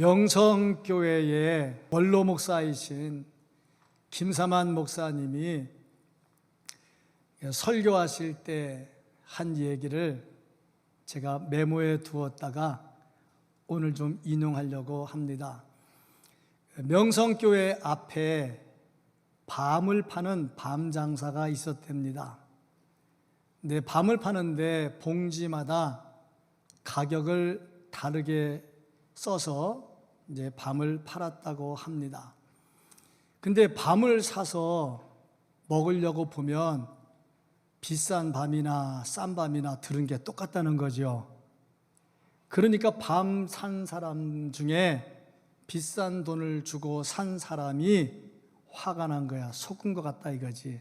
명성교회의 원로 목사이신 김사만 목사님이 설교하실 때 한 얘기를 제가 메모해 두었다가 오늘 좀 인용하려고 합니다. 명성교회 앞에 밤을 파는 밤장사가 있었답니다. 근데 밤을 파는데 봉지마다 가격을 다르게 써서 이제 밤을 팔았다고 합니다. 근데 밤을 사서 먹으려고 보면 비싼 밤이나 싼 밤이나 들은 게 똑같다는 거죠. 그러니까 밤 산 사람 중에 비싼 돈을 주고 산 사람이 화가 난 거야. 속은 것 같다 이거지.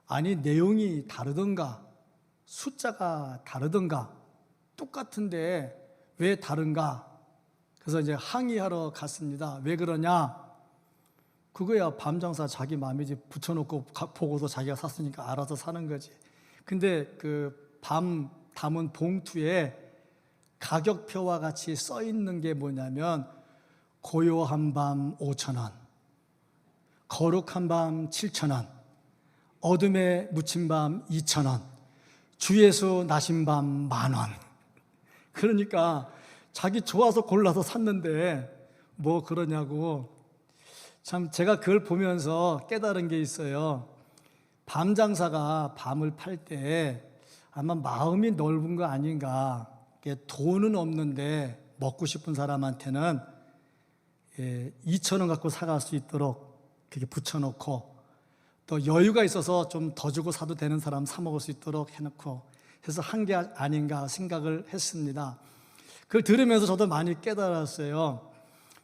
아니 내용이 다르던가 숫자가 다르던가 똑같은데 왜 다른가? 그래서 이제 항의하러 갔습니다. 왜 그러냐? 그거야 밤장사 자기 마음이지. 붙여놓고 보고서 자기가 샀으니까 알아서 사는 거지. 근데 그 밤 담은 봉투에 가격표와 같이 써 있는 게 뭐냐면 고요한 밤 5,000원, 거룩한 밤 7,000원, 어둠에 묻힌 밤 2,000원, 주예수 나신 밤 10,000원. 그러니까 자기 좋아서 골라서 샀는데 뭐 그러냐고. 참 제가 그걸 보면서 깨달은 게 있어요. 밤 장사가 밤을 팔 때 아마 마음이 넓은 거 아닌가. 돈은 없는데 먹고 싶은 사람한테는 2,000원 갖고 사갈 수 있도록 그렇게 붙여놓고, 또 여유가 있어서 좀 더 주고 사도 되는 사람 사 먹을 수 있도록 해놓고 해서 한 게 아닌가 생각을 했습니다. 그걸 들으면서 저도 많이 깨달았어요.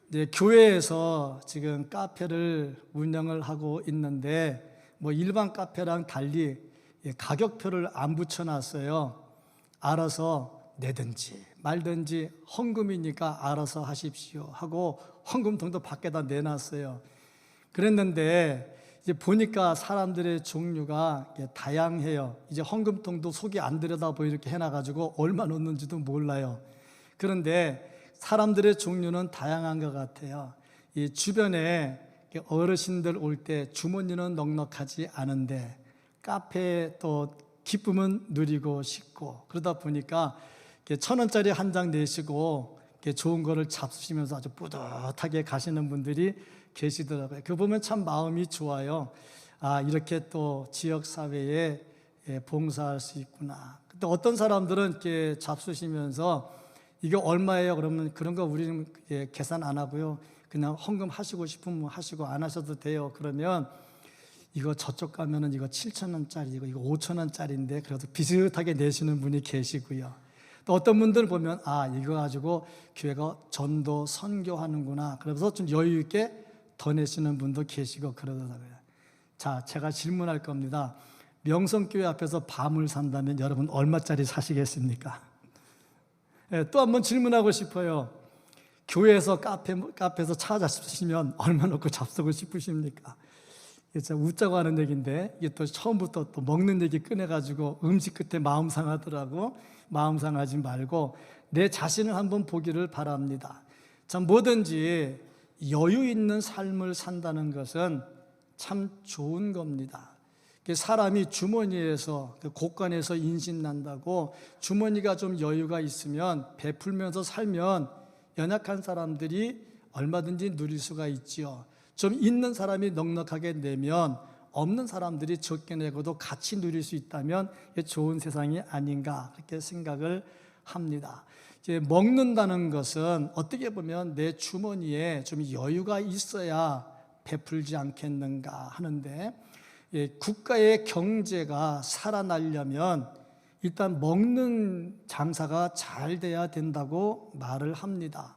이제 교회에서 지금 카페를 운영을 하고 있는데 뭐 일반 카페랑 달리 가격표를 안 붙여놨어요. 알아서 내든지 말든지 헌금이니까 알아서 하십시오 하고 헌금통도 밖에다 내놨어요. 그랬는데 이제 보니까 사람들의 종류가 다양해요. 이제 헌금통도 속이 안 들여다보고 이렇게 해놔가지고 얼마 넣는지도 몰라요. 그런데 사람들의 종류는 다양한 것 같아요. 이 주변에 어르신들 올 때 주머니는 넉넉하지 않은데 카페에 또 기쁨은 누리고 싶고, 그러다 보니까 1,000원짜리 한 장 내시고 좋은 거를 잡수시면서 아주 뿌듯하게 가시는 분들이 계시더라고요. 그거 보면 참 마음이 좋아요. 아, 이렇게 또 지역사회에 봉사할 수 있구나. 또 어떤 사람들은 이렇게 잡수시면서 이거 얼마예요? 그러면 그런 거 우리는 계산 안 하고요. 그냥 헌금 하시고 싶으면 하시고 안 하셔도 돼요. 그러면 이거 저쪽 가면은 이거 7,000원짜리고 이거 5,000원짜리인데 그래도 비슷하게 내시는 분이 계시고요. 또 어떤 분들 보면 아, 이거 가지고 교회가 전도 선교하는구나. 그래서 좀 여유 있게 더 내시는 분도 계시고 그러더라고요. 자, 제가 질문할 겁니다. 명성교회 앞에서 밤을 산다면 여러분 얼마짜리 사시겠습니까? 또 한번 질문하고 싶어요. 교회에서 카페에서 차 잡수시면 얼마 넣고 잡수고 싶으십니까? 이게 웃자고 하는 얘기인데 이게 또 처음부터 또 먹는 얘기 꺼내가지고 음식 끝에 마음 상하더라고. 마음 상하지 말고 내 자신을 한번 보기를 바랍니다. 참 뭐든지 여유 있는 삶을 산다는 것은 참 좋은 겁니다. 사람이 주머니에서 곳간에서 인신난다고 주머니가 좀 여유가 있으면 베풀면서 살면 연약한 사람들이 얼마든지 누릴 수가 있지요. 좀 있는 사람이 넉넉하게 내면 없는 사람들이 적게 내고도 같이 누릴 수 있다면 좋은 세상이 아닌가 그렇게 생각을 합니다. 이제 먹는다는 것은 어떻게 보면 내 주머니에 좀 여유가 있어야 베풀지 않겠는가 하는데, 국가의 경제가 살아나려면 일단 먹는 장사가 잘 돼야 된다고 말을 합니다.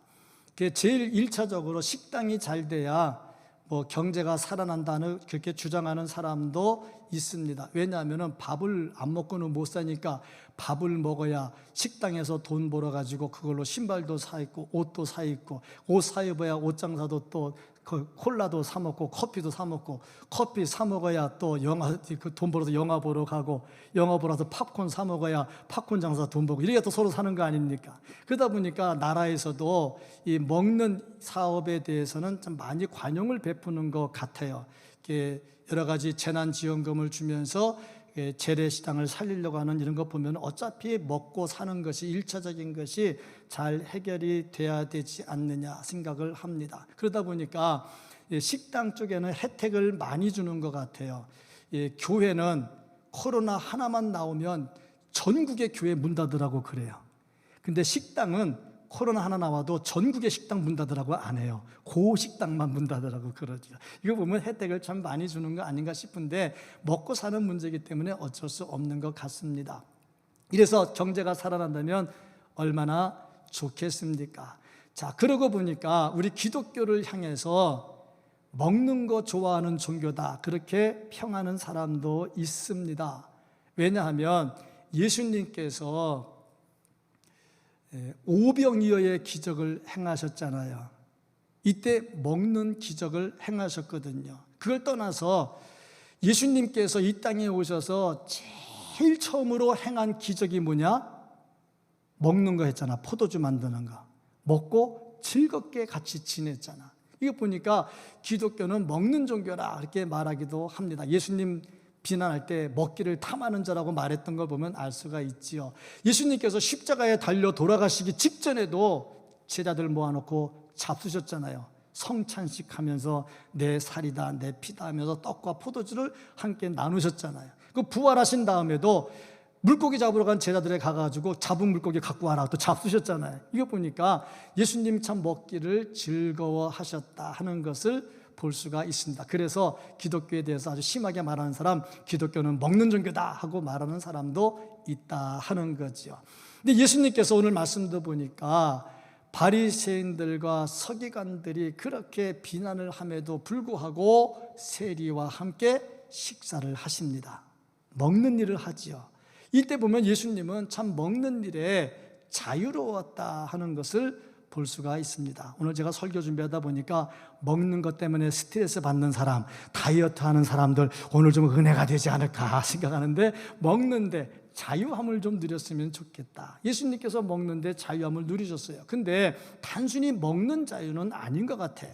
제일 1차적으로 식당이 잘 돼야 뭐 경제가 살아난다는 그렇게 주장하는 사람도 있습니다. 왜냐하면 밥을 안 먹고는 못 사니까 밥을 먹어야 식당에서 돈 벌어가지고 그걸로 신발도 사 입고 옷도 사 입고 옷 사 입어야 옷 장사도 또 콜라도 사 먹고 커피도 사 먹고, 커피 사 먹어야 또 영화, 돈 벌어서 영화 보러 가고, 영화 보러서 팝콘 사 먹어야 팝콘 장사 돈 벌고, 이렇게 또 서로 사는 거 아닙니까? 그러다 보니까 나라에서도 이 먹는 사업에 대해서는 좀 많이 관용을 베푸는 것 같아요. 여러 가지 재난지원금을 주면서 재래시장을 살리려고 하는 이런 거 보면 어차피 먹고 사는 것이 1차적인 것이 잘 해결이 돼야 되지 않느냐 생각을 합니다. 그러다 보니까 식당 쪽에는 혜택을 많이 주는 것 같아요. 교회는 코로나 하나만 나오면 전국의 교회 문 닫으라고 그래요. 근데 식당은 코로나 하나 나와도 전국의 식당 문 닫으라고 안 해요. 그 식당만 문 닫으라고 그러죠. 이거 보면 혜택을 참 많이 주는 거 아닌가 싶은데 먹고 사는 문제이기 때문에 어쩔 수 없는 것 같습니다. 이래서 경제가 살아난다면 얼마나 좋겠습니까? 자, 그러고 보니까 우리 기독교를 향해서 먹는 거 좋아하는 종교다, 그렇게 평하는 사람도 있습니다. 왜냐하면 예수님께서 오병이어의 기적을 행하셨잖아요. 이때 먹는 기적을 행하셨거든요. 그걸 떠나서 예수님께서 이 땅에 오셔서 제일 처음으로 행한 기적이 뭐냐? 먹는 거 했잖아. 포도주 만드는 거. 먹고 즐겁게 같이 지냈잖아. 이거 보니까 기독교는 먹는 종교라 이렇게 말하기도 합니다. 예수님 비난할 때 먹기를 탐하는 자라고 말했던 걸 보면 알 수가 있지요. 예수님께서 십자가에 달려 돌아가시기 직전에도 제자들 모아놓고 잡수셨잖아요. 성찬식 하면서 내 살이다 내 피다 하면서 떡과 포도주를 함께 나누셨잖아요. 그 부활하신 다음에도 물고기 잡으러 간 제자들에 가가지고 잡은 물고기 갖고 와라 또 잡수셨잖아요. 이거 보니까 예수님 참 먹기를 즐거워하셨다 하는 것을 볼 수가 있습니다. 그래서 기독교에 대해서 아주 심하게 말하는 사람, 기독교는 먹는 종교다 하고 말하는 사람도 있다 하는 거죠. 근데 예수님께서 오늘 말씀도 보니까 바리새인들과 서기관들이 그렇게 비난을 함에도 불구하고 세리와 함께 식사를 하십니다. 먹는 일을 하지요. 이때 보면 예수님은 참 먹는 일에 자유로웠다 하는 것을 볼 수가 있습니다. 오늘 제가 설교 준비하다 보니까 먹는 것 때문에 스트레스 받는 사람, 다이어트 하는 사람들 오늘 좀 은혜가 되지 않을까 생각하는데, 먹는데 자유함을 좀 누렸으면 좋겠다. 예수님께서 먹는데 자유함을 누리셨어요. 근데 단순히 먹는 자유는 아닌 것 같아.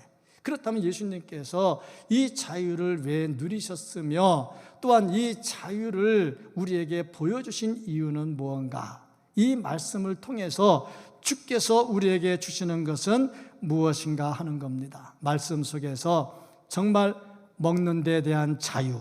그렇다면 예수님께서 이 자유를 왜 누리셨으며 또한 이 자유를 우리에게 보여주신 이유는 무언가? 이 말씀을 통해서 주께서 우리에게 주시는 것은 무엇인가 하는 겁니다. 말씀 속에서 정말 먹는 데 대한 자유,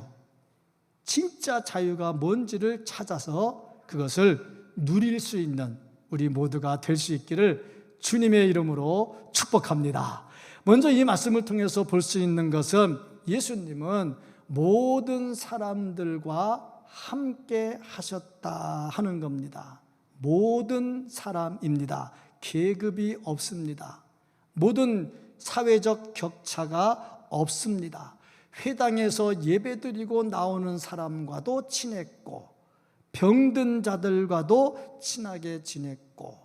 진짜 자유가 뭔지를 찾아서 그것을 누릴 수 있는 우리 모두가 될 수 있기를 주님의 이름으로 축복합니다. 먼저 이 말씀을 통해서 볼 수 있는 것은 예수님은 모든 사람들과 함께 하셨다 하는 겁니다. 모든 사람입니다. 계급이 없습니다. 모든 사회적 격차가 없습니다. 회당에서 예배드리고 나오는 사람과도 친했고, 병든 자들과도 친하게 지냈고,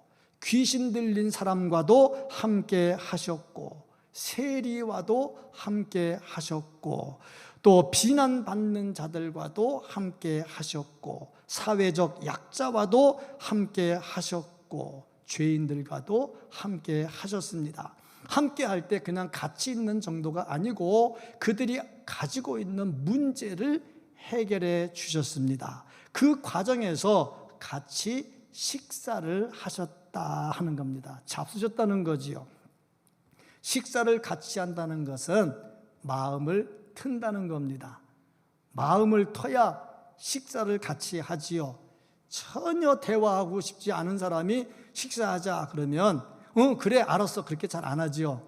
귀신 들린 사람과도 함께 하셨고, 세리와도 함께 하셨고, 또 비난받는 자들과도 함께 하셨고, 사회적 약자와도 함께 하셨고, 죄인들과도 함께 하셨습니다. 함께 할 때 그냥 같이 있는 정도가 아니고 그들이 가지고 있는 문제를 해결해 주셨습니다. 그 과정에서 같이 식사를 하셨다 하는 겁니다. 잡수셨다는 거지요. 식사를 같이 한다는 것은 마음을 튼다는 겁니다. 마음을 터야 식사를 같이 하지요. 전혀 대화하고 싶지 않은 사람이 식사하자 그러면 그래 알았어 그렇게 잘 안 하지요.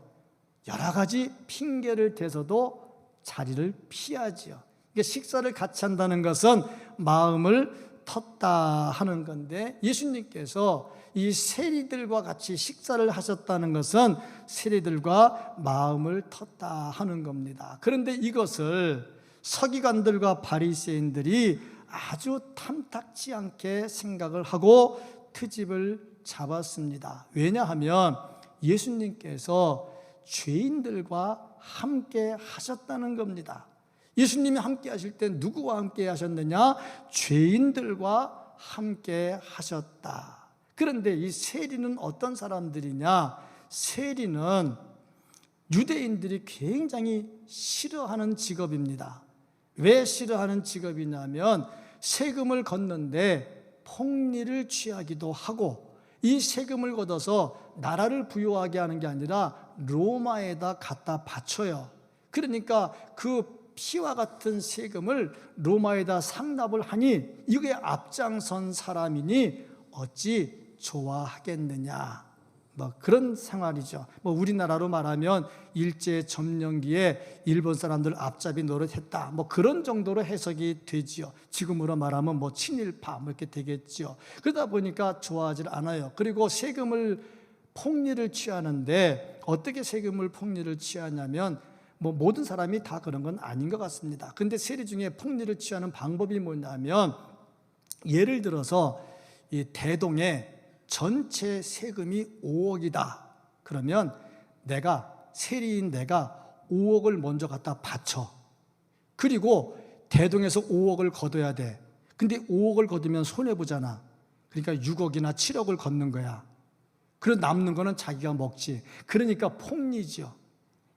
여러 가지 핑계를 대서도 자리를 피하지요. 식사를 같이 한다는 것은 마음을 텄다 하는 건데, 예수님께서 이 세리들과 같이 식사를 하셨다는 것은 세리들과 마음을 텄다 하는 겁니다. 그런데 이것을 서기관들과 바리새인들이 아주 탐탁지 않게 생각을 하고 트집을 잡았습니다. 왜냐하면 예수님께서 죄인들과 함께 하셨다는 겁니다. 예수님이 함께 하실 때 누구와 함께 하셨느냐? 죄인들과 함께 하셨다. 그런데 이 세리는 어떤 사람들이냐? 세리는 유대인들이 굉장히 싫어하는 직업입니다. 왜 싫어하는 직업이냐면 세금을 걷는데 폭리를 취하기도 하고, 이 세금을 걷어서 나라를 부유하게 하는 게 아니라 로마에다 갖다 바쳐요. 그러니까 그 피와 같은 세금을 로마에다 상납을 하니 이게 앞장선 사람이니 어찌 좋아하겠느냐, 그런 생활이죠. 우리나라로 말하면 일제 점령기에 일본 사람들 앞잡이 노릇했다, 그런 정도로 해석이 되지요. 지금으로 말하면 친일파 이렇게 되겠지요. 그러다 보니까 좋아하지 않아요. 그리고 세금을 폭리를 취하는데 어떻게 세금을 폭리를 취하냐면 모든 사람이 다 그런 건 아닌 것 같습니다. 근데 세리 중에 폭리를 취하는 방법이 뭐냐면, 예를 들어서 이 대동에 전체 세금이 5억이다. 그러면 세리인 내가 5억을 먼저 갖다 바쳐. 그리고 대동에서 5억을 걷어야 돼. 근데 5억을 걷으면 손해보잖아. 그러니까 6억이나 7억을 걷는 거야. 그리고 남는 거는 자기가 먹지. 그러니까 폭리죠.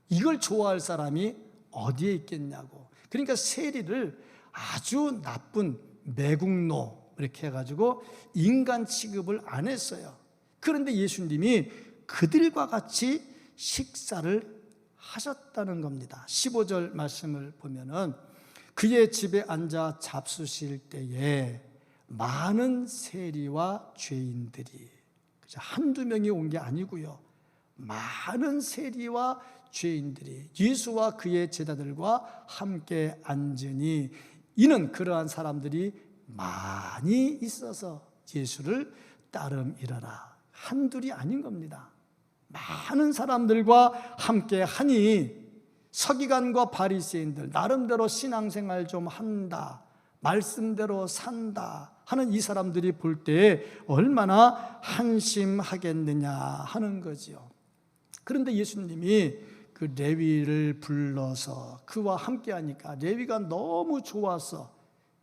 이걸 좋아할 사람이 어디에 있겠냐고. 그러니까 세리를 아주 나쁜 매국노 이렇게 해가지고 인간 취급을 안 했어요. 그런데 예수님이 그들과 같이 식사를 하셨다는 겁니다. 15절 말씀을 보면은 그의 집에 앉아 잡수실 때에 많은 세리와 죄인들이, 한두 명이 온 게 아니고요, 많은 세리와 죄인들이 예수와 그의 제자들과 함께 앉으니, 이는 그러한 사람들이 많이 있어서 예수를 따름이러라. 한둘이 아닌 겁니다. 많은 사람들과 함께 하니 서기관과 바리새인들, 나름대로 신앙생활 좀 한다, 말씀대로 산다 하는 이 사람들이 볼 때 얼마나 한심하겠느냐 하는 거지요. 그런데 예수님이 그 레위를 불러서 그와 함께 하니까 레위가 너무 좋아서,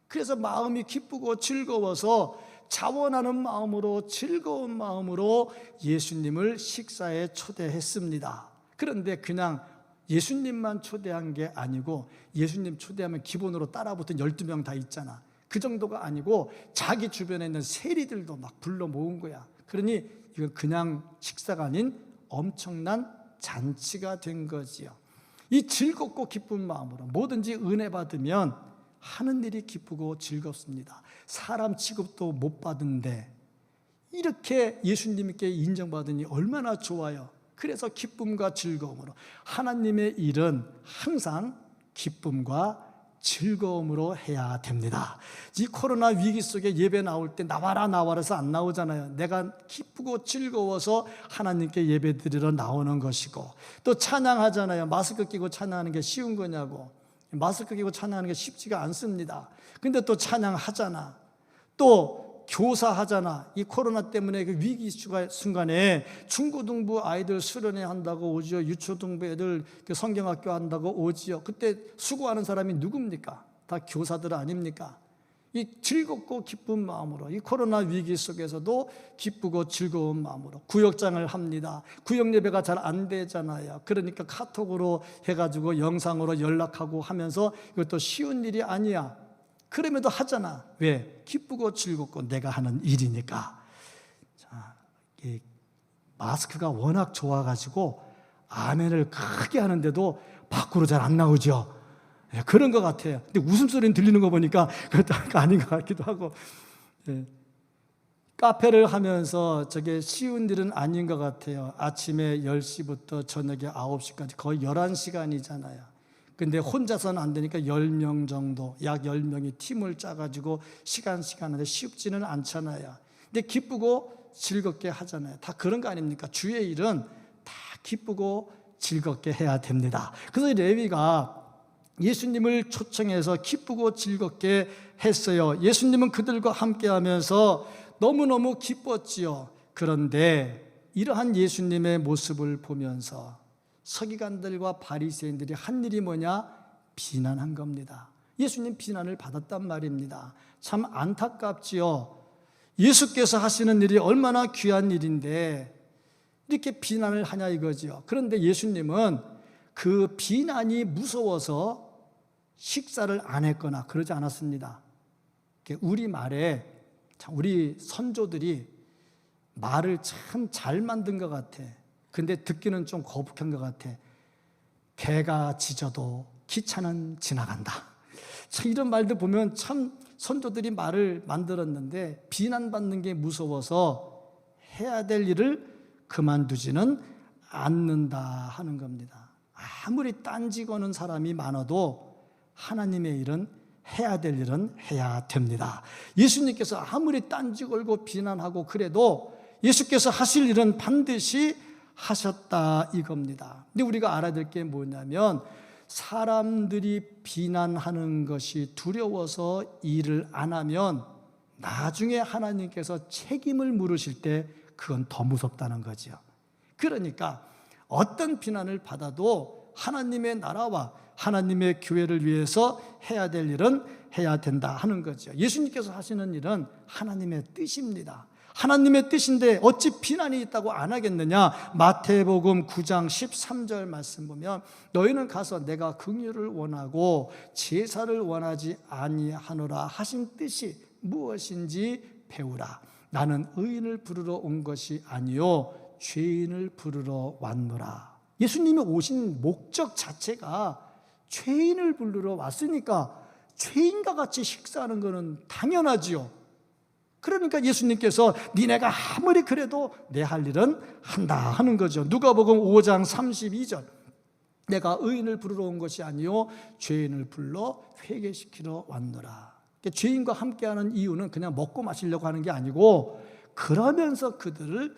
그래서 마음이 기쁘고 즐거워서 자원하는 마음으로, 즐거운 마음으로 예수님을 식사에 초대했습니다. 그런데 그냥 예수님만 초대한 게 아니고, 예수님 초대하면 기본으로 따라붙은 12명 다 있잖아. 그 정도가 아니고 자기 주변에 있는 세리들도 막 불러 모은 거야. 그러니 이건 그냥 식사가 아닌 엄청난 잔치가 된 거지요. 이 즐겁고 기쁜 마음으로 뭐든지 은혜 받으면 하는 일이 기쁘고 즐겁습니다. 사람 취급도 못 받은데 이렇게 예수님께 인정받으니 얼마나 좋아요. 그래서 기쁨과 즐거움으로, 하나님의 일은 항상 기쁨과 즐거움으로 해야 됩니다. 이 코로나 위기 속에 예배 나올 때 나와라 나와라서 안 나오잖아요. 내가 기쁘고 즐거워서 하나님께 예배 드리러 나오는 것이고, 또 찬양하잖아요. 마스크 끼고 찬양하는 게 쉬운 거냐고. 마스크 끼고 찬양하는 게 쉽지가 않습니다. 근데 또 찬양하잖아. 또 교사하잖아. 이 코로나 때문에 그 위기 순간에 중고등부 아이들 수련회 한다고 오지요. 유초등부 애들 성경학교 한다고 오지요. 그때 수고하는 사람이 누굽니까? 다 교사들 아닙니까? 이 즐겁고 기쁜 마음으로, 이 코로나 위기 속에서도 기쁘고 즐거운 마음으로 구역장을 합니다. 구역 예배가 잘 안 되잖아요. 그러니까 카톡으로 해가지고 영상으로 연락하고 하면서, 이것도 쉬운 일이 아니야. 그럼에도 하잖아. 왜? 기쁘고 즐겁고 내가 하는 일이니까. 자, 이 마스크가 워낙 좋아가지고 아멘을 크게 하는데도 밖으로 잘 안 나오죠. 예, 그런 것 같아요. 근데 웃음소리는 들리는 거 보니까 그것도 아닌 것 같기도 하고. 예. 카페를 하면서 저게 쉬운 일은 아닌 것 같아요. 아침에 10시부터 저녁에 9시까지 거의 11시간이잖아요. 근데 혼자서는 안 되니까 10명 정도, 약 10명이 팀을 짜가지고 시간하는데 쉽지는 않잖아요. 근데 기쁘고 즐겁게 하잖아요. 다 그런 거 아닙니까? 주의 일은 다 기쁘고 즐겁게 해야 됩니다. 그래서 레위가 예수님을 초청해서 기쁘고 즐겁게 했어요. 예수님은 그들과 함께 하면서 너무너무 기뻤지요. 그런데 이러한 예수님의 모습을 보면서 서기관들과 바리새인들이 한 일이 뭐냐? 비난한 겁니다. 예수님 비난을 받았단 말입니다. 참 안타깝지요. 예수께서 하시는 일이 얼마나 귀한 일인데 이렇게 비난을 하냐 이거죠. 그런데 예수님은 그 비난이 무서워서 식사를 안 했거나 그러지 않았습니다. 우리 말에 우리 선조들이 말을 참 잘 만든 것 같아. 근데 듣기는 좀 거북한 것 같아. 개가 짖어도 기차는 지나간다. 참 이런 말들 보면 참 선조들이 말을 만들었는데 비난받는 게 무서워서 해야 될 일을 그만두지는 않는다 하는 겁니다. 아무리 딴지 거는 사람이 많아도 하나님의 일은 해야 될 일은 해야 됩니다. 예수님께서 아무리 딴지 걸고 비난하고 그래도 예수께서 하실 일은 반드시 하셨다 이겁니다. 근데 우리가 알아야 될 게 뭐냐면 사람들이 비난하는 것이 두려워서 일을 안 하면 나중에 하나님께서 책임을 물으실 때 그건 더 무섭다는 거죠. 그러니까 어떤 비난을 받아도 하나님의 나라와 하나님의 교회를 위해서 해야 될 일은 해야 된다 하는 거죠. 예수님께서 하시는 일은 하나님의 뜻입니다. 하나님의 뜻인데 어찌 비난이 있다고 안 하겠느냐? 마태복음 9장 13절 말씀 보면 너희는 가서 내가 긍휼을 원하고 제사를 원하지 아니하노라 하신 뜻이 무엇인지 배우라. 나는 의인을 부르러 온 것이 아니요 죄인을 부르러 왔노라. 예수님이 오신 목적 자체가 죄인을 부르러 왔으니까 죄인과 같이 식사하는 것은 당연하지요. 그러니까 예수님께서 니네가 아무리 그래도 내 할 일은 한다 하는 거죠. 누가복음 5장 32절 내가 의인을 부르러 온 것이 아니요 죄인을 불러 회개시키러 왔노라. 그러니까 죄인과 함께하는 이유는 그냥 먹고 마시려고 하는 게 아니고 그러면서 그들을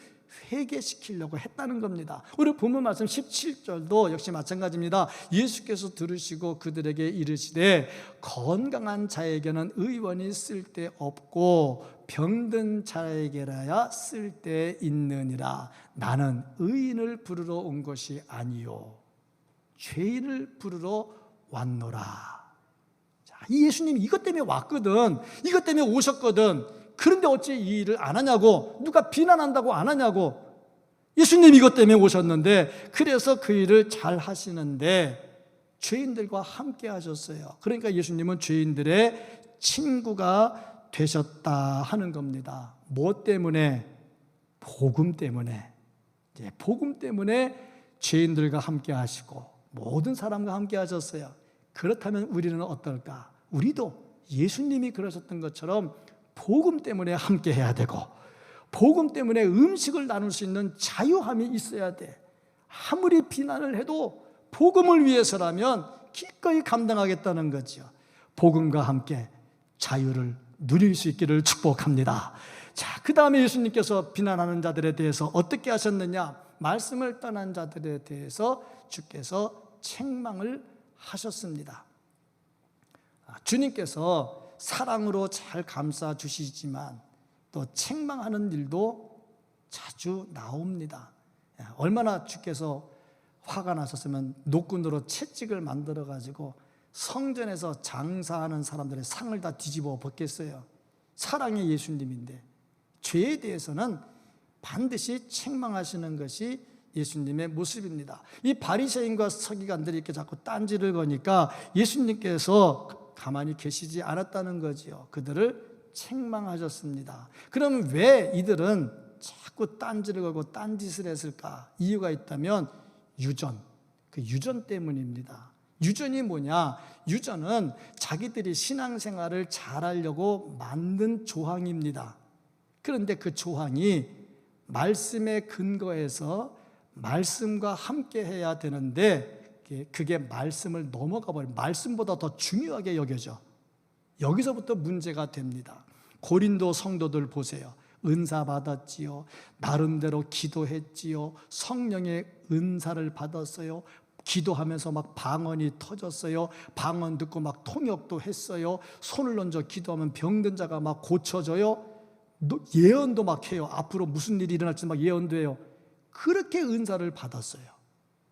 회개시키려고 했다는 겁니다. 우리 본문 말씀 17절도 역시 마찬가지입니다. 예수께서 들으시고 그들에게 이르시되 건강한 자에게는 의원이 쓸데없고 병든 자에게라야 쓸데있느니라. 나는 의인을 부르러 온 것이 아니요 죄인을 부르러 왔노라. 자, 이 예수님이 이것 때문에 왔거든. 이것 때문에 오셨거든. 그런데 어찌 이 일을 안 하냐고, 누가 비난한다고 안 하냐고. 예수님 이것 때문에 오셨는데 그래서 그 일을 잘 하시는데 죄인들과 함께 하셨어요. 그러니까 예수님은 죄인들의 친구가 되셨다 하는 겁니다. 뭐 때문에? 복음 때문에. 복음 때문에 죄인들과 함께 하시고 모든 사람과 함께 하셨어요. 그렇다면 우리는 어떨까? 우리도 예수님이 그러셨던 것처럼 복음 때문에 함께 해야 되고 복음 때문에 음식을 나눌 수 있는 자유함이 있어야 돼. 아무리 비난을 해도 복음을 위해서라면 기꺼이 감당하겠다는 거죠. 복음과 함께 자유를 누릴 수 있기를 축복합니다. 자, 그 다음에 예수님께서 비난하는 자들에 대해서 어떻게 하셨느냐? 말씀을 떠난 자들에 대해서 주께서 책망을 하셨습니다. 주님께서 사랑으로 잘 감싸 주시지만 또 책망하는 일도 자주 나옵니다. 얼마나 주께서 화가 나셨으면 노끈으로 채찍을 만들어 가지고 성전에서 장사하는 사람들의 상을 다 뒤집어 벗겠어요. 사랑의 예수님인데 죄에 대해서는 반드시 책망하시는 것이 예수님의 모습입니다. 이 바리새인과 서기관들이 이렇게 자꾸 딴지를 거니까 예수님께서 가만히 계시지 않았다는 거지요. 그들을 책망하셨습니다. 그럼 왜 이들은 자꾸 딴지를 걸고 딴짓을 했을까? 이유가 있다면 유전, 그 유전 때문입니다. 유전이 뭐냐? 유전은 자기들이 신앙생활을 잘하려고 만든 조항입니다. 그런데 그 조항이 말씀에 근거해서 말씀과 함께 해야 되는데 그게 말씀을 넘어가 버리면 말씀보다 더 중요하게 여겨져. 여기서부터 문제가 됩니다. 고린도 성도들 보세요. 은사 받았지요. 나름대로 기도했지요. 성령의 은사를 받았어요. 기도하면서 막 방언이 터졌어요. 방언 듣고 막 통역도 했어요. 손을 얹어 기도하면 병든 자가 막 고쳐져요. 예언도 막 해요. 앞으로 무슨 일이 일어날지 막 예언도 해요. 그렇게 은사를 받았어요.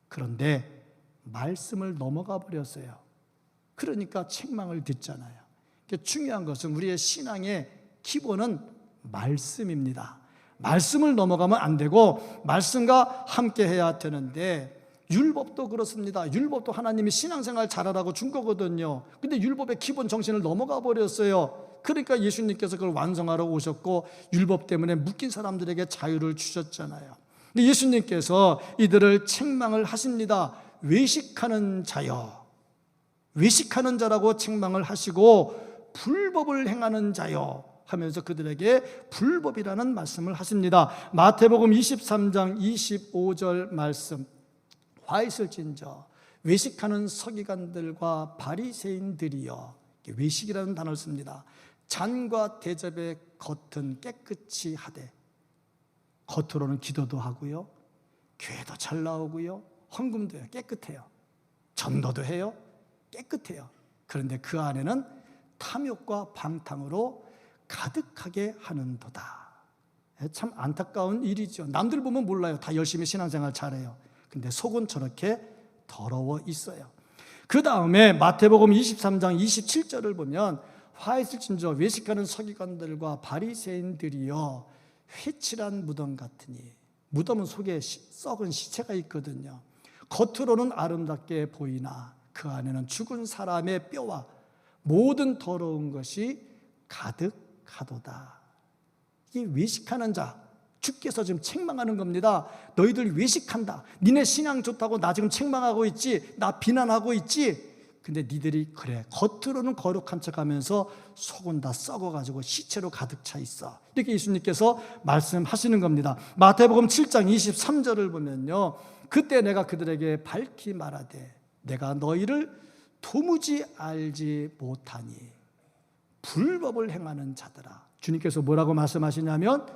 그런데 말씀을 넘어가 버렸어요. 그러니까 책망을 듣잖아요. 중요한 것은 우리의 신앙의 기본은 말씀입니다. 말씀을 넘어가면 안 되고 말씀과 함께 해야 되는데, 율법도 그렇습니다. 율법도 하나님이 신앙생활 잘하라고 준 거거든요. 근데 율법의 기본 정신을 넘어가 버렸어요. 그러니까 예수님께서 그걸 완성하러 오셨고 율법 때문에 묶인 사람들에게 자유를 주셨잖아요. 근데 예수님께서 이들을 책망을 하십니다. 외식하는 자여, 외식하는 자라고 책망을 하시고 불법을 행하는 자여 하면서 그들에게 불법이라는 말씀을 하십니다. 마태복음 23장 25절 말씀, 화 있을진저 외식하는 서기관들과 바리새인들이여. 외식이라는 단어를 씁니다. 잔과 대접의 겉은 깨끗이 하되, 겉으로는 기도도 하고요, 교회도 잘 나오고요, 헌금도 해요, 깨끗해요. 전도도 해요, 깨끗해요. 그런데 그 안에는 탐욕과 방탕으로 가득하게 하는도다. 참 안타까운 일이죠. 남들 보면 몰라요. 다 열심히 신앙생활 잘해요. 근데 속은 저렇게 더러워 있어요. 그 다음에 마태복음 23장 27절을 보면 화 있을진저 외식하는 서기관들과 바리새인들이여 회칠한 무덤 같으니, 무덤은 속에 썩은 시체가 있거든요. 겉으로는 아름답게 보이나 그 안에는 죽은 사람의 뼈와 모든 더러운 것이 가득하도다. 이게 외식하는 자, 주께서 지금 책망하는 겁니다. 너희들 외식한다. 니네 신앙 좋다고 나 지금 책망하고 있지, 나 비난하고 있지. 근데 니들이 그래, 겉으로는 거룩한 척하면서 속은 다 썩어가지고 시체로 가득 차 있어. 이렇게 예수님께서 말씀하시는 겁니다. 마태복음 7장 23절을 보면요, 그때 내가 그들에게 밝히 말하되 내가 너희를 도무지 알지 못하니 불법을 행하는 자들아. 주님께서 뭐라고 말씀하시냐면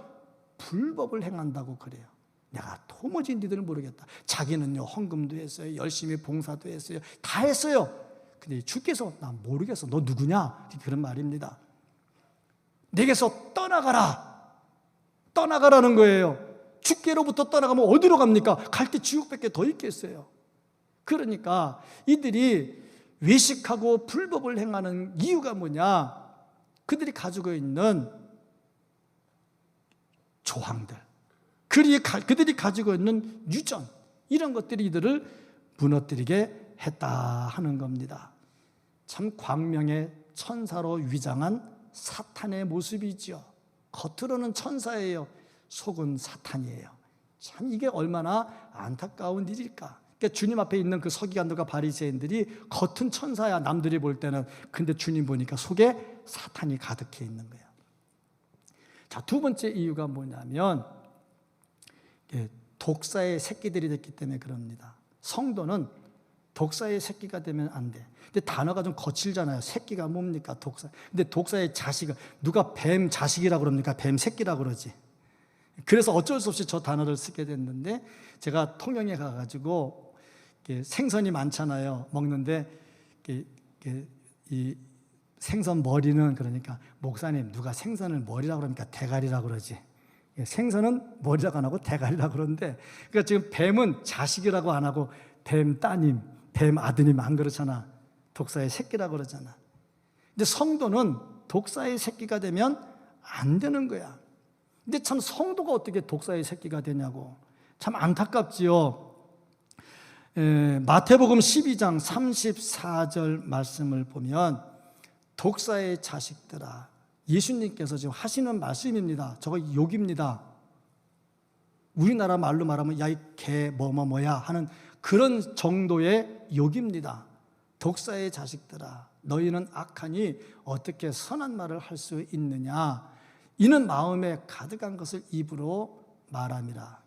불법을 행한다고 그래요. 내가 도무지 니들을 모르겠다. 자기는요 헌금도 했어요, 열심히 봉사도 했어요, 다 했어요. 근데 주께서 나 모르겠어, 너 누구냐? 그런 말입니다. 내게서 떠나가라, 떠나가라는 거예요. 주께로부터 떠나가면 어디로 갑니까? 갈 때 지옥밖에 더 있겠어요. 그러니까 이들이 외식하고 불법을 행하는 이유가 뭐냐? 그들이 가지고 있는 조항들, 그들이 가지고 있는 유전, 이런 것들이 이들을 무너뜨리게 했다 하는 겁니다. 참 광명의 천사로 위장한 사탄의 모습이죠. 겉으로는 천사예요, 속은 사탄이에요. 참 이게 얼마나 안타까운 일일까. 그러니까 주님 앞에 있는 그 서기관들과 바리새인들이 겉은 천사야, 남들이 볼 때는. 근데 주님 보니까 속에 사탄이 가득해 있는 거예요. 자, 두 번째 이유가 뭐냐면 독사의 새끼들이 됐기 때문에 그럽니다. 성도는 독사의 새끼가 되면 안 돼. 근데 단어가 좀 거칠잖아요. 새끼가 뭡니까? 독사. 근데 독사의 자식은, 누가 뱀 자식이라고 그럽니까? 뱀 새끼라고 그러지. 그래서 어쩔 수 없이 저 단어를 쓰게 됐는데, 제가 통영에 가가지고 생선이 많잖아요. 먹는데 이 생선 머리는, 그러니까 목사님 누가 생선을 머리라고 그러니까 대가리라고 그러지. 생선은 머리라고 안 하고 대가리라고 그러는데, 그러니까 지금 뱀은 자식이라고 안 하고 뱀 따님, 뱀 아드님 안 그렇잖아. 독사의 새끼라고 그러잖아. 근데 성도는 독사의 새끼가 되면 안 되는 거야. 근데 참 성도가 어떻게 독사의 새끼가 되냐고. 참 안타깝지요. 마태복음 12장 34절 말씀을 보면 독사의 자식들아, 예수님께서 지금 하시는 말씀입니다. 저거 욕입니다. 우리나라 말로 말하면 야 이 개 뭐야 하는 그런 정도의 욕입니다. 독사의 자식들아, 너희는 악하니 어떻게 선한 말을 할 수 있느냐? 이는 마음에 가득한 것을 입으로 말함이라.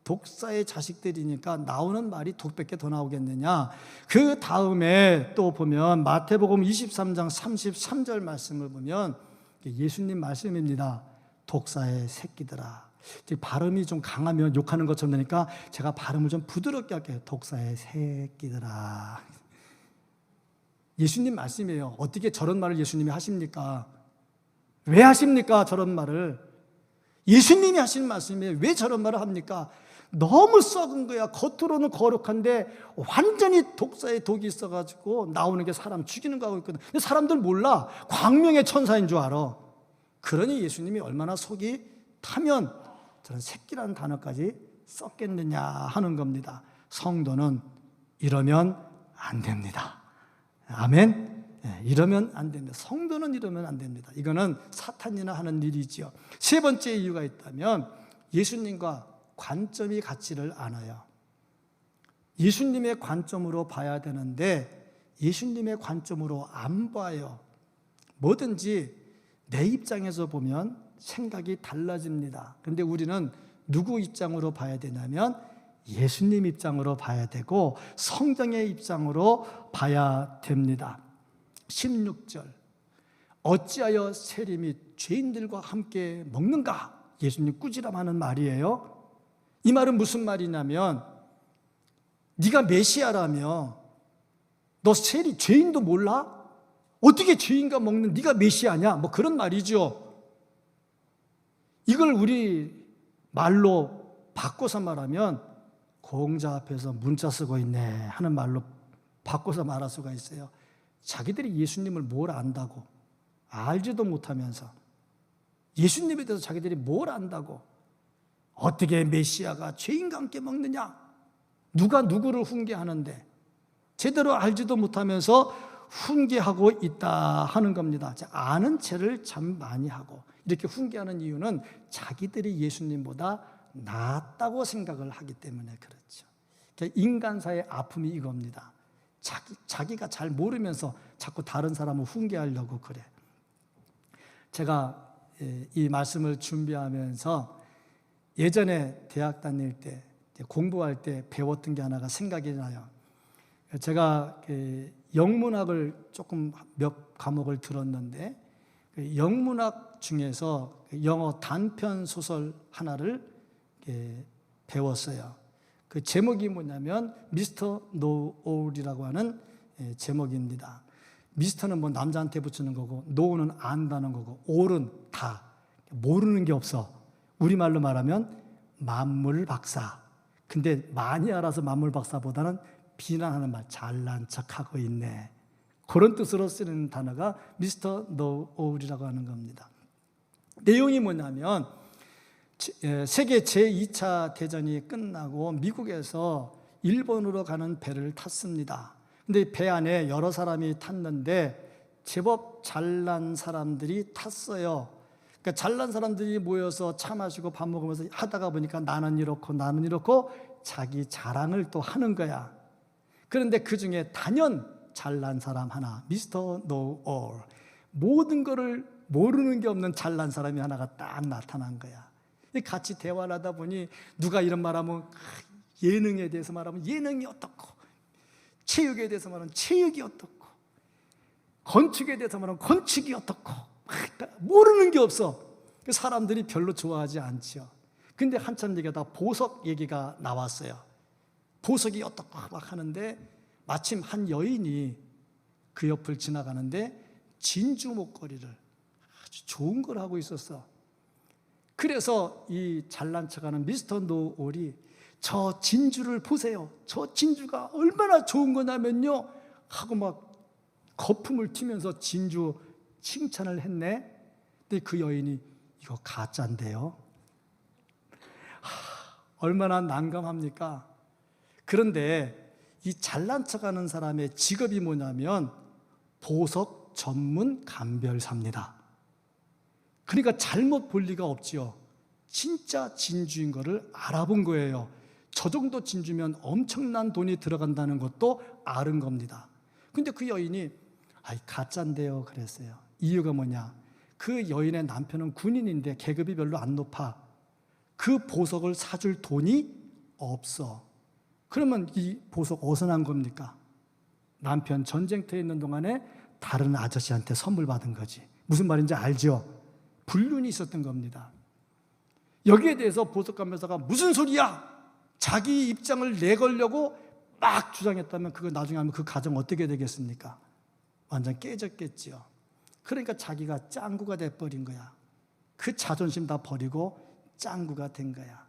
독사의 자식들이니까 나오는 말이 독밖에 더 나오겠느냐? 그 다음에 또 보면 마태복음 23장 33절 말씀을 보면 예수님 말씀입니다. 독사의 새끼들아. 발음이 좀 강하면 욕하는 것처럼 되니까 제가 발음을 좀 부드럽게 할게요. 독사의 새끼들아. 예수님 말씀이에요. 어떻게 저런 말을 예수님이 하십니까? 왜 하십니까? 저런 말을. 예수님이 하시는 말씀이에요. 왜 저런 말을 합니까? 너무 썩은 거야. 겉으로는 거룩한데 완전히 독사에 독이 있어가지고 나오는 게 사람 죽이는 거 하고 있거든. 근데 사람들 몰라. 광명의 천사인 줄 알아. 그러니 예수님이 얼마나 속이 타면 저는 새끼라는 단어까지 썼겠느냐 하는 겁니다. 성도는 이러면 안 됩니다. 아멘. 이러면 안 됩니다. 성도는 이러면 안 됩니다. 이거는 사탄이나 하는 일이지요. 세 번째 이유가 있다면 예수님과 관점이 같지를 않아요. 예수님의 관점으로 봐야 되는데 예수님의 관점으로 안 봐요. 뭐든지 내 입장에서 보면 생각이 달라집니다. 그런데 우리는 누구 입장으로 봐야 되냐면 예수님 입장으로 봐야 되고 성경의 입장으로 봐야 됩니다. 16절 어찌하여 세림이 죄인들과 함께 먹는가? 예수님 꾸지람하는 말이에요. 이 말은 무슨 말이냐면 네가 메시아라며 너 세리 죄인도 몰라? 어떻게 죄인과 먹는 네가 메시아냐? 뭐 그런 말이죠. 이걸 우리 말로 바꿔서 말하면 공자 앞에서 문자 쓰고 있네 하는 말로 바꿔서 말할 수가 있어요. 자기들이 예수님을 뭘 안다고 알지도 못하면서 예수님에 대해서 자기들이 뭘 안다고 어떻게 메시아가 죄인과 함께 먹느냐? 누가 누구를 훈계하는데 제대로 알지도 못하면서 훈계하고 있다 하는 겁니다. 아는 체를 참 많이 하고 이렇게 훈계하는 이유는 자기들이 예수님보다 낫다고 생각을 하기 때문에 그렇죠. 인간사의 아픔이 이겁니다. 자기가 잘 모르면서 자꾸 다른 사람을 훈계하려고 그래. 제가 이 말씀을 준비하면서 예전에 대학 다닐 때 공부할 때 배웠던 게 하나가 생각이 나요. 제가 영문학을 조금 몇 과목을 들었는데 영문학 중에서 영어 단편 소설 하나를 배웠어요. 그 제목이 뭐냐면 미스터 노올이라고 하는 제목입니다. 미스터는 뭐 남자한테 붙이는 거고 노는 안다는 거고 올은 다 모르는 게 없어. 우리말로 말하면 만물 박사. 근데 많이 알아서 만물 박사보다는 비난하는 말, 잘난 척하고 있네. 그런 뜻으로 쓰는 단어가 미스터 노올이라고 하는 겁니다. 내용이 뭐냐면 세계 제2차 대전이 끝나고 미국에서 일본으로 가는 배를 탔습니다. 근데 배 안에 여러 사람이 탔는데 제법 잘난 사람들이 탔어요. 그러니까 잘난 사람들이 모여서 차 마시고 밥 먹으면서 하다가 보니까 나는 이렇고 자기 자랑을 또 하는 거야. 그런데 그 중에 단연 잘난 사람 하나, 미스터 노올, 모든 거를 모르는 게 없는 잘난 사람이 하나가 딱 나타난 거야. 같이 대화를 하다 보니 누가 이런 말하면 예능에 대해서 말하면 예능이 어떻고, 체육에 대해서 말하면 체육이 어떻고, 건축에 대해서 말하면 건축이 어떻고, 모르는 게 없어. 사람들이 별로 좋아하지 않죠. 근데 한참 얘기하다가 보석 얘기가 나왔어요. 보석이 어떻고 막 하는데 마침 한 여인이 그 옆을 지나가는데 진주 목걸이를 아주 좋은 걸 하고 있었어. 그래서 이 잘난 척하는 미스터 노올이 저 진주를 보세요. 저 진주가 얼마나 좋은 거냐면요 하고 막 거품을 튀면서 진주 칭찬을 했네. 근데 그 여인이 이거 가짜인데요. 얼마나 난감합니까? 그런데 이 잘난 척하는 사람의 직업이 뭐냐면 보석 전문 감별사입니다. 그러니까 잘못 볼 리가 없지요. 진짜 진주인 거를 알아본 거예요. 저 정도 진주면 엄청난 돈이 들어간다는 것도 아는 겁니다. 근데 그 여인이 가짜인데요 그랬어요. 이유가 뭐냐? 그 여인의 남편은 군인인데 계급이 별로 안 높아. 그 보석을 사줄 돈이 없어. 그러면 이 보석 어디서 난 겁니까? 남편 전쟁터에 있는 동안에 다른 아저씨한테 선물 받은 거지. 무슨 말인지 알죠? 불륜이 있었던 겁니다. 여기에 대해서 보석감별사가 무슨 소리야? 자기 입장을 내걸려고 막 주장했다면 그거 나중에 하면 그 가정 어떻게 되겠습니까? 완전 깨졌겠지요. 그러니까 자기가 짱구가 돼버린 거야. 그 자존심 다 버리고 짱구가 된 거야.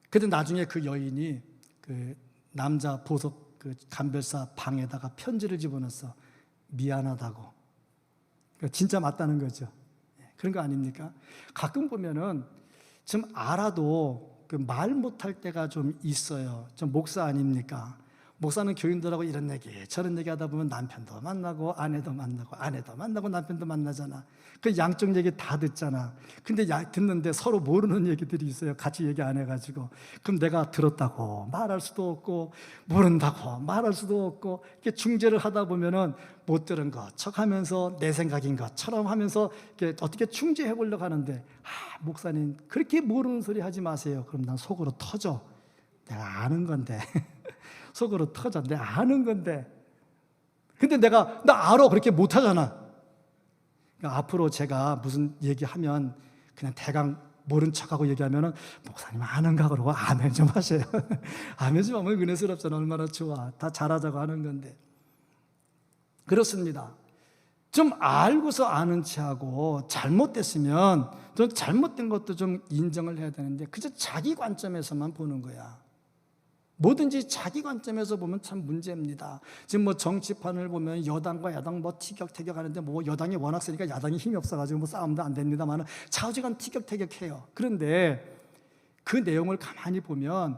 근데 나중에 그 여인이 그 남자 보석 그 간별사 방에다가 편지를 집어넣었어. 미안하다고. 진짜 맞다는 거죠. 그런 거 아닙니까? 가끔 보면은 좀 알아도 그 말 못할 때가 좀 있어요. 좀 목사 아닙니까? 목사는 교인들하고 이런 얘기 저런 얘기 하다 보면 남편도 만나고 아내도 만나고 남편도 만나잖아. 그 양쪽 얘기 다 듣잖아. 근데 듣는데 서로 모르는 얘기들이 있어요. 같이 얘기 안 해가지고. 그럼 내가 들었다고 말할 수도 없고 모른다고 말할 수도 없고 이렇게 중재를 하다 보면은 못 들은 것 척하면서 내 생각인 것처럼 하면서 이렇게 어떻게 중재해 보려고 하는데 목사님 그렇게 모르는 소리 하지 마세요. 그럼 난 속으로 터져. 내가 아는 건데 속으로 터져. 내가 아는 건데. 근데 나 알아. 그렇게 못하잖아. 그러니까 앞으로 제가 무슨 얘기하면 그냥 대강 모른 척하고 얘기하면은 목사님 아는가 그러고 아멘 좀 하세요. 아멘 좀 하면 은혜스럽잖아. 얼마나 좋아. 다 잘하자고 하는 건데. 그렇습니다. 좀 알고서 아는 체하고 잘못됐으면 좀 잘못된 것도 좀 인정을 해야 되는데 그저 자기 관점에서만 보는 거야. 뭐든지 자기 관점에서 보면 참 문제입니다. 지금 뭐 정치판을 보면 여당과 야당 뭐 티격태격 하는데 뭐 여당이 워낙 세니까 야당이 힘이 없어가지고 뭐 싸움도 안 됩니다만 좌우지간 티격태격해요. 그런데 그 내용을 가만히 보면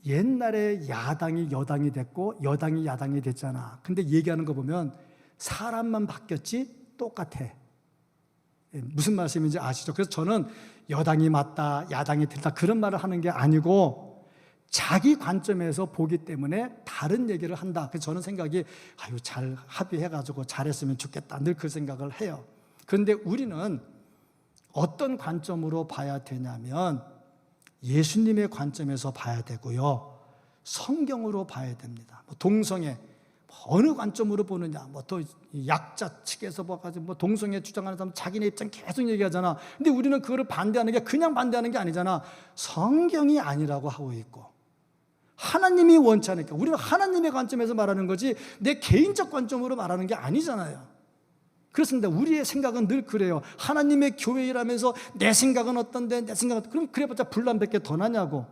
옛날에 야당이 여당이 됐고 여당이 야당이 됐잖아. 근데 얘기하는 거 보면 사람만 바뀌었지 똑같아. 무슨 말씀인지 아시죠? 그래서 저는 여당이 맞다, 야당이 틀리다 그런 말을 하는 게 아니고 자기 관점에서 보기 때문에 다른 얘기를 한다. 그래서 저는 생각이 잘 합의해가지고 잘했으면 좋겠다. 늘 그 생각을 해요. 그런데 우리는 어떤 관점으로 봐야 되냐면 예수님의 관점에서 봐야 되고요. 성경으로 봐야 됩니다. 동성애 어느 관점으로 보느냐. 또 약자 측에서 봐가지고 동성애 주장하는 사람 자기네 입장 계속 얘기하잖아. 근데 우리는 그거를 반대하는 게 그냥 반대하는 게 아니잖아. 성경이 아니라고 하고 있고 하나님이 원치 않으니까 우리는 하나님의 관점에서 말하는 거지 내 개인적 관점으로 말하는 게 아니잖아요. 그렇습니다. 우리의 생각은 늘 그래요. 하나님의 교회라면서 내 생각은 어떤데 내 생각은 그럼 그래봤자 불난 100개 더 나냐고.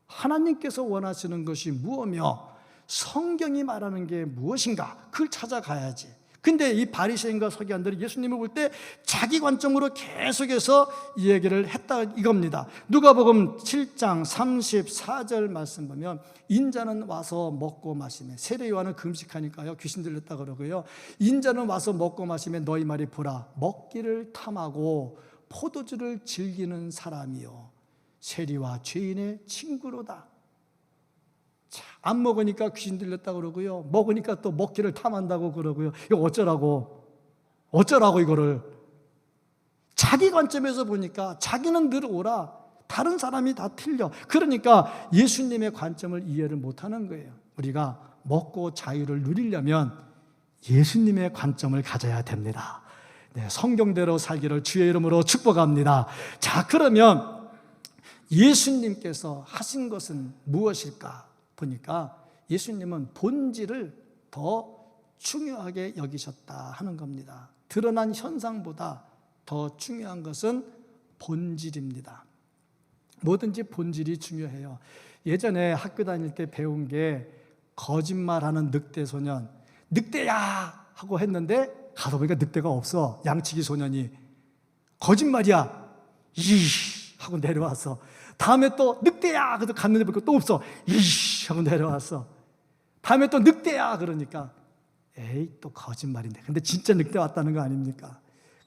하나님께서 원하시는 것이 무엇이며 성경이 말하는 게 무엇인가 그걸 찾아가야지. 근데 이 바리새인과 서기관들이 예수님을 볼 때 자기 관점으로 계속해서 이 얘기를 했다 이겁니다. 누가복음 7장 34절 말씀 보면 인자는 와서 먹고 마시며 세례 요한은 금식하니까요 귀신 들렸다 그러고요. 인자는 와서 먹고 마시며 너희 말이 보라 먹기를 탐하고 포도주를 즐기는 사람이요 세리와 죄인의 친구로다. 안 먹으니까 귀신 들렸다 그러고요. 먹으니까 또 먹기를 탐한다고 그러고요. 이거 어쩌라고 이거를. 자기 관점에서 보니까 자기는 늘 옳아. 다른 사람이 다 틀려. 그러니까 예수님의 관점을 이해를 못하는 거예요. 우리가 먹고 자유를 누리려면 예수님의 관점을 가져야 됩니다. 네, 성경대로 살기를 주의 이름으로 축복합니다. 자, 그러면 예수님께서 하신 것은 무엇일까? 보니까 예수님은 본질을 더 중요하게 여기셨다 하는 겁니다. 드러난 현상보다 더 중요한 것은 본질입니다. 뭐든지 본질이 중요해요. 예전에 학교 다닐 때 배운 게 거짓말하는 늑대 소년, 늑대야 하고 했는데 가서 보니까 늑대가 없어. 양치기 소년이 거짓말이야 이 하고 내려왔어. 다음에 또 늑대야 그래서 갔는데 보니까 또 없어. 이씨 하고 내려왔어. 다음에 또 늑대야 그러니까 에이 또 거짓말인데. 근데 진짜 늑대 왔다는 거 아닙니까?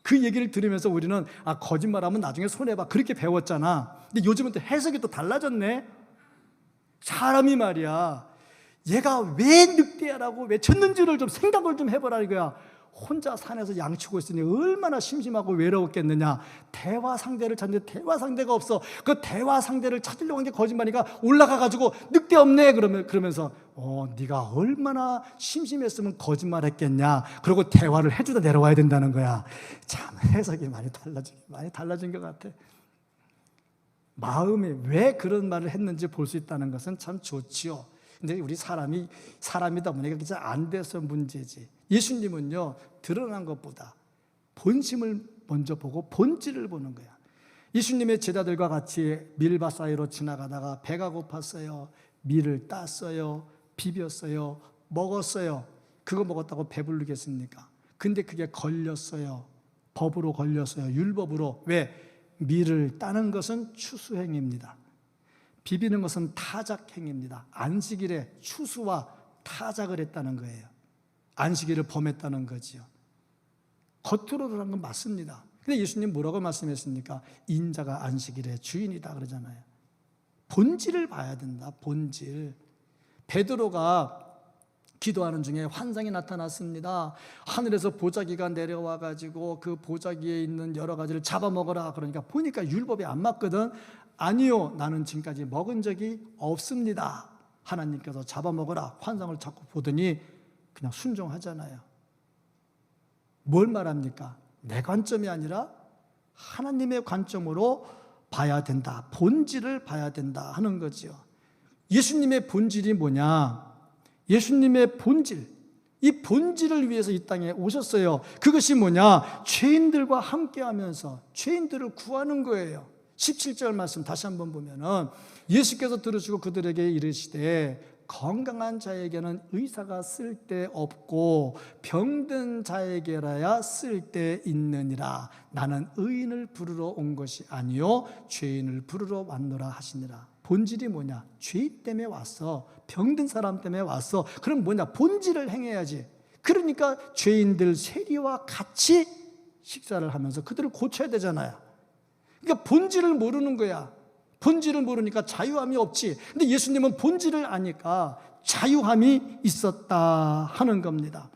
그 얘기를 들으면서 우리는 거짓말하면 나중에 손해봐 그렇게 배웠잖아. 근데 요즘은 또 해석이 또 달라졌네. 사람이 말이야 얘가 왜 늑대야라고 왜 쳤는지를 좀 생각을 좀 해보라 이거야. 혼자 산에서 양치고 있으니 얼마나 심심하고 외로웠겠느냐. 대화 상대를 찾는데 대화 상대가 없어. 그 대화 상대를 찾으려고 한 게 거짓말이니까 올라가가지고 늑대 없네 그러면서 네가 얼마나 심심했으면 거짓말했겠냐. 그러고 대화를 해주다 내려와야 된다는 거야. 참 해석이 많이 달라진 것 같아. 마음이 왜 그런 말을 했는지 볼 수 있다는 것은 참 좋지요. 근데 우리 사람이다 보니까 그저 안 돼서 문제지. 예수님은요 드러난 것보다 본심을 먼저 보고 본질을 보는 거야. 예수님의 제자들과 같이 밀밭 사이로 지나가다가 배가 고팠어요. 밀을 땄어요. 비볐어요. 먹었어요. 그거 먹었다고 배부르겠습니까? 근데 그게 걸렸어요. 법으로 걸렸어요. 율법으로. 왜? 밀을 따는 것은 추수행입니다. 비비는 것은 타작행입니다. 안식일에 추수와 타작을 했다는 거예요. 안식일을 범했다는 거지요. 겉으로 그런 건 맞습니다. 근데 예수님 뭐라고 말씀했습니까? 인자가 안식일의 주인이다 그러잖아요. 본질을 봐야 된다. 본질. 베드로가 기도하는 중에 환상이 나타났습니다. 하늘에서 보자기가 내려와 가지고 그 보자기에 있는 여러 가지를 잡아먹어라. 그러니까 보니까 율법에 안 맞거든. 아니요, 나는 지금까지 먹은 적이 없습니다. 하나님께서 잡아먹어라. 환상을 자꾸 보더니 그냥 순종하잖아요. 뭘 말합니까? 내 관점이 아니라 하나님의 관점으로 봐야 된다. 본질을 봐야 된다 하는 거죠. 예수님의 본질이 뭐냐? 예수님의 본질, 이 본질을 위해서 이 땅에 오셨어요. 그것이 뭐냐? 죄인들과 함께하면서 죄인들을 구하는 거예요. 17절 말씀 다시 한번 보면은 예수께서 들으시고 그들에게 이르시되 건강한 자에게는 의사가 쓸데없고 병든 자에게라야 쓸데있느니라. 나는 의인을 부르러 온 것이 아니요 죄인을 부르러 왔노라 하시니라. 본질이 뭐냐? 죄 때문에 왔어. 병든 사람 때문에 왔어. 그럼 뭐냐? 본질을 행해야지. 그러니까 죄인들 세리와 같이 식사를 하면서 그들을 고쳐야 되잖아요. 그러니까 본질을 모르는 거야. 본질을 모르니까 자유함이 없지. 근데 예수님은 본질을 아니까 자유함이 있었다 하는 겁니다.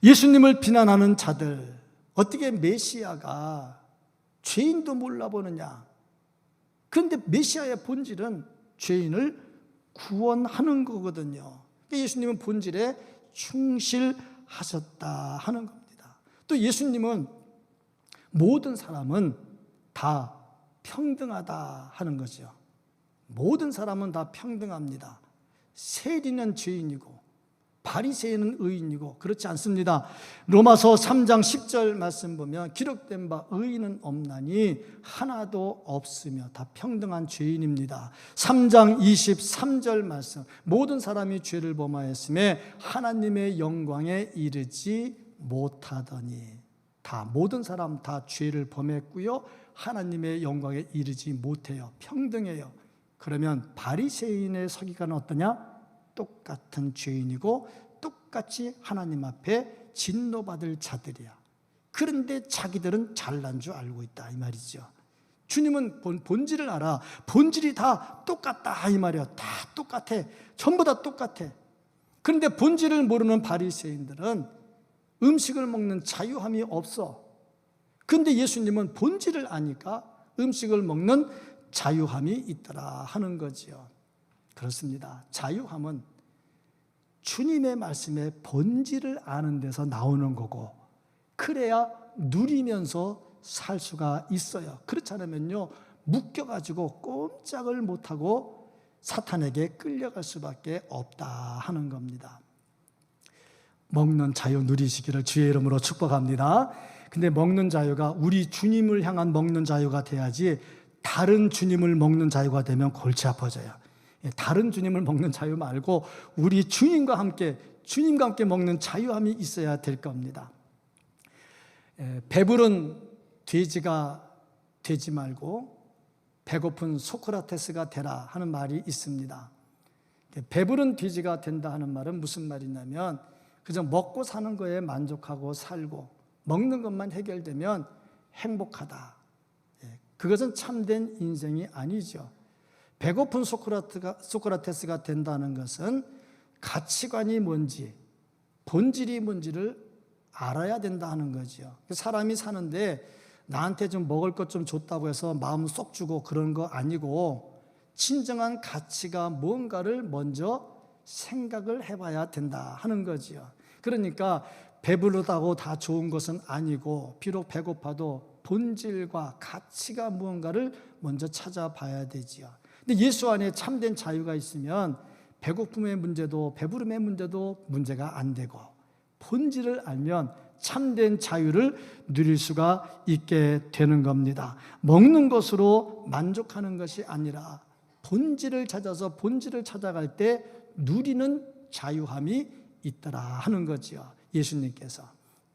예수님을 비난하는 자들, 어떻게 메시아가 죄인도 몰라보느냐? 그런데 메시아의 본질은 죄인을 구원하는 거거든요. 예수님은 본질에 충실하셨다 하는 겁니다. 또 예수님은 모든 사람은 다 평등하다 하는 거죠. 모든 사람은 다 평등합니다. 세리는 죄인이고 바리새인은 의인이고 그렇지 않습니다. 로마서 3장 10절 말씀 보면 기록된 바 의인은 없나니 하나도 없으며 다 평등한 죄인입니다. 3장 23절 말씀 모든 사람이 죄를 범하였음에 하나님의 영광에 이르지 못하더니 다 모든 사람 다 죄를 범했고요. 하나님의 영광에 이르지 못해요. 평등해요. 그러면 바리새인의 서기관은 어떠냐? 똑같은 죄인이고 똑같이 하나님 앞에 진노받을 자들이야. 그런데 자기들은 잘난 줄 알고 있다 이 말이죠. 주님은 본질을 알아. 본질이 다 똑같다 이 말이야. 다 똑같아. 전부 다 똑같아. 그런데 본질을 모르는 바리새인들은 음식을 먹는 자유함이 없어. 그런데 예수님은 본질을 아니까 음식을 먹는 자유함이 있더라 하는 거지요. 그렇습니다. 자유함은 주님의 말씀의 본질을 아는 데서 나오는 거고 그래야 누리면서 살 수가 있어요. 그렇지 않으면요 묶여가지고 꼼짝을 못하고 사탄에게 끌려갈 수밖에 없다 하는 겁니다. 먹는 자유 누리시기를 주의 이름으로 축복합니다. 근데 먹는 자유가 우리 주님을 향한 먹는 자유가 돼야지 다른 주님을 먹는 자유가 되면 골치 아파져요. 다른 주님을 먹는 자유 말고 우리 주님과 함께 먹는 자유함이 있어야 될 겁니다. 배부른 돼지가 되지 말고 배고픈 소크라테스가 되라 하는 말이 있습니다. 배부른 돼지가 된다 하는 말은 무슨 말이냐면 그저 먹고 사는 거에 만족하고 살고 먹는 것만 해결되면 행복하다. 그것은 참된 인생이 아니죠. 배고픈 소크라테스가 된다는 것은 가치관이 뭔지, 본질이 뭔지를 알아야 된다 하는 거죠. 사람이 사는데 나한테 좀 먹을 것 좀 줬다고 해서 마음 쏙 주고 그런 거 아니고 진정한 가치가 뭔가를 먼저 생각을 해봐야 된다 하는 거지요. 그러니까 배부르다고 다 좋은 것은 아니고 비록 배고파도 본질과 가치가 무언가를 먼저 찾아봐야 되지요. 근데 예수 안에 참된 자유가 있으면 배고픔의 문제도 배부름의 문제도 문제가 안 되고 본질을 알면 참된 자유를 누릴 수가 있게 되는 겁니다. 먹는 것으로 만족하는 것이 아니라 본질을 찾아서 본질을 찾아갈 때 누리는 자유함이 있더라 하는 거지요. 예수님께서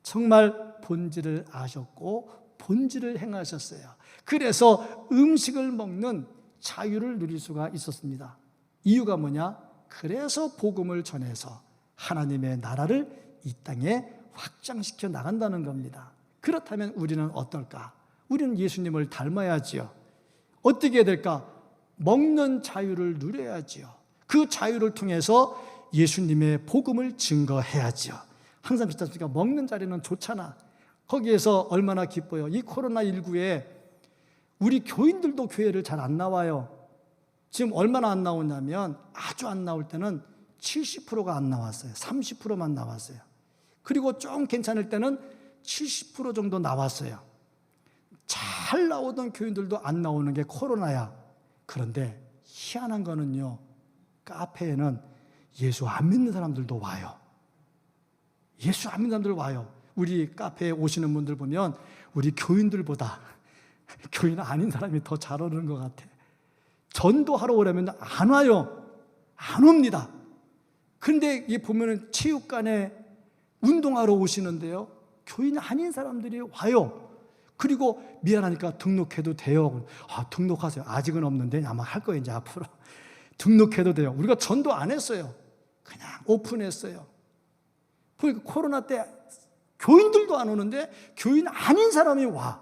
정말 본질을 아셨고 본질을 행하셨어요. 그래서 음식을 먹는 자유를 누릴 수가 있었습니다. 이유가 뭐냐? 그래서 복음을 전해서 하나님의 나라를 이 땅에 확장시켜 나간다는 겁니다. 그렇다면 우리는 어떨까? 우리는 예수님을 닮아야지요. 어떻게 해야 될까? 먹는 자유를 누려야지요. 그 자유를 통해서 예수님의 복음을 증거해야지요. 항상 그렇지 않습니까? 먹는 자리는 좋잖아. 거기에서 얼마나 기뻐요. 이 코로나19에 우리 교인들도 교회를 잘 안 나와요. 지금 얼마나 안 나오냐면 아주 안 나올 때는 70%가 안 나왔어요. 30%만 나왔어요. 그리고 좀 괜찮을 때는 70% 정도 나왔어요. 잘 나오던 교인들도 안 나오는 게 코로나야. 그런데 희한한 거는요, 카페에는 예수 안 믿는 사람들도 와요. 예수 안 믿는 사람들 와요. 우리 카페에 오시는 분들 보면 우리 교인들보다 교인 아닌 사람이 더 잘 오는 것 같아. 전도하러 오려면 안 와요. 안 옵니다. 그런데 이 보면은 체육관에 운동하러 오시는데요, 교인 아닌 사람들이 와요. 그리고 미안하니까 등록해도 돼요. 등록하세요. 아직은 없는데 아마 할 거예요. 이제 앞으로 등록해도 돼요. 우리가 전도 안 했어요. 그냥 오픈했어요. 그러니까 코로나 때 교인들도 안 오는데 교인 아닌 사람이 와.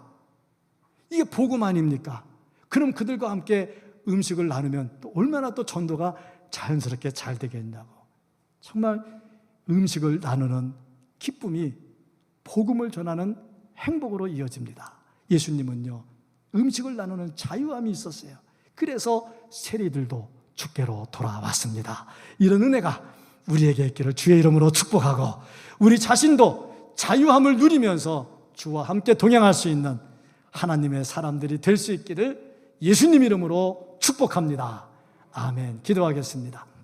이게 복음 아닙니까? 그럼 그들과 함께 음식을 나누면 또 얼마나 또 전도가 자연스럽게 잘 되겠냐고. 정말 음식을 나누는 기쁨이 복음을 전하는 행복으로 이어집니다. 예수님은요, 음식을 나누는 자유함이 있었어요. 그래서 세리들도 주께로 돌아왔습니다. 이런 은혜가 우리에게 있기를 주의 이름으로 축복하고, 우리 자신도 자유함을 누리면서 주와 함께 동행할 수 있는 하나님의 사람들이 될 수 있기를 예수님 이름으로 축복합니다. 아멘. 기도하겠습니다.